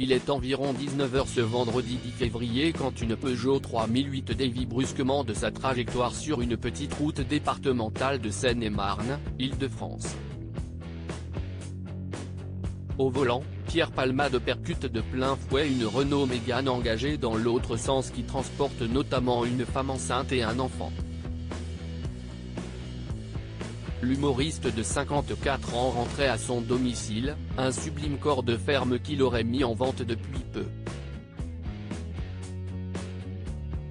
Il est environ 19 h ce vendredi 10 février quand une Peugeot 3008 dévie brusquement de sa trajectoire sur une petite route départementale de Seine-et-Marne, Île-de-France. Au volant, Pierre Palmade percute de plein fouet une Renault Mégane engagée dans l'autre sens qui transporte notamment une femme enceinte et un enfant. L'humoriste de 54 ans rentrait à son domicile, un sublime corps de ferme qu'il aurait mis en vente depuis peu.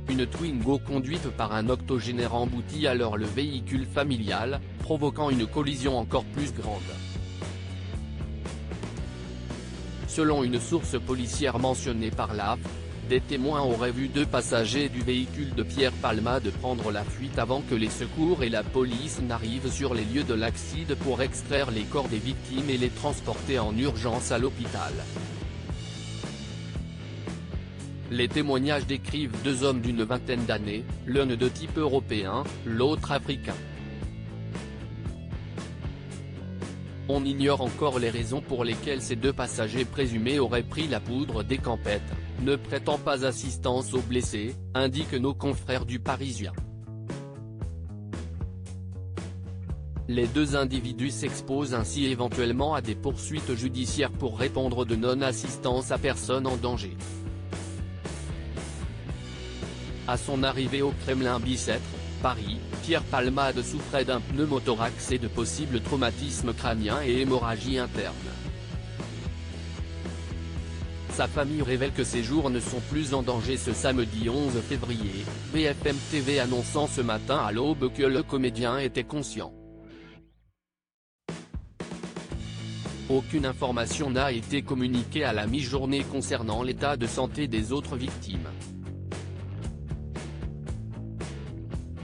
Une Twingo conduite par un octogénaire emboutit alors le véhicule familial, provoquant une collision encore plus grande. Selon une source policière mentionnée par l'AFP, des témoins auraient vu deux passagers du véhicule de Pierre Palmade prendre la fuite avant que les secours et la police n'arrivent sur les lieux de l'accident pour extraire les corps des victimes et les transporter en urgence à l'hôpital. Les témoignages décrivent deux hommes d'une vingtaine d'années, l'un de type européen, l'autre africain. On ignore encore les raisons pour lesquelles ces deux passagers présumés auraient pris la poudre des campettes, ne prêtant pas assistance aux blessés, indiquent nos confrères du Parisien. Les deux individus s'exposent ainsi éventuellement à des poursuites judiciaires pour répondre de non-assistance à personne en danger. À son arrivée au Kremlin Bicêtre, Paris, Pierre Palmade souffrait d'un pneumothorax et de possibles traumatismes crâniens et hémorragie interne. Sa famille révèle que ses jours ne sont plus en danger ce samedi 11 février, BFM TV annonçant ce matin à l'aube que le comédien était conscient. Aucune information n'a été communiquée à la mi-journée concernant l'état de santé des autres victimes.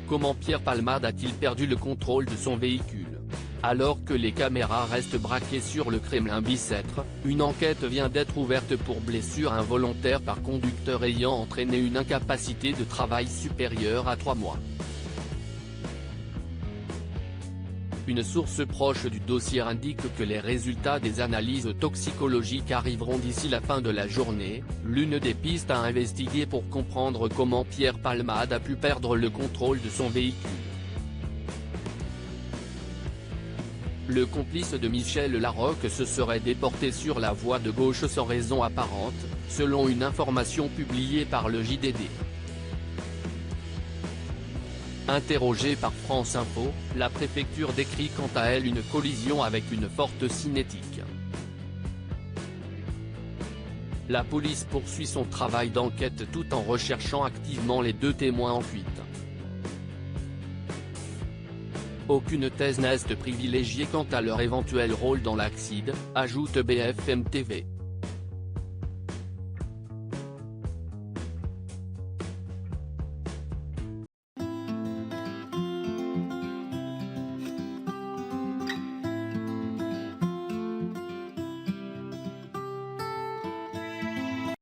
Comment Pierre Palmade a-t-il perdu le contrôle de son véhicule? Alors que les caméras restent braquées sur le Kremlin Bicêtre, une enquête vient d'être ouverte pour blessure involontaire par conducteur ayant entraîné une incapacité de travail supérieure à 3 mois. Une source proche du dossier indique que les résultats des analyses toxicologiques arriveront d'ici la fin de la journée, l'une des pistes à investiguer pour comprendre comment Pierre Palmade a pu perdre le contrôle de son véhicule. Le complice de Michel Larocque se serait déporté sur la voie de gauche sans raison apparente, selon une information publiée par le JDD. Interrogée par France Info, la préfecture décrit quant à elle une collision avec une forte cinétique. La police poursuit son travail d'enquête tout en recherchant activement les deux témoins en fuite. Aucune thèse n'est privilégiée quant à leur éventuel rôle dans l'accident, ajoute BFM TV.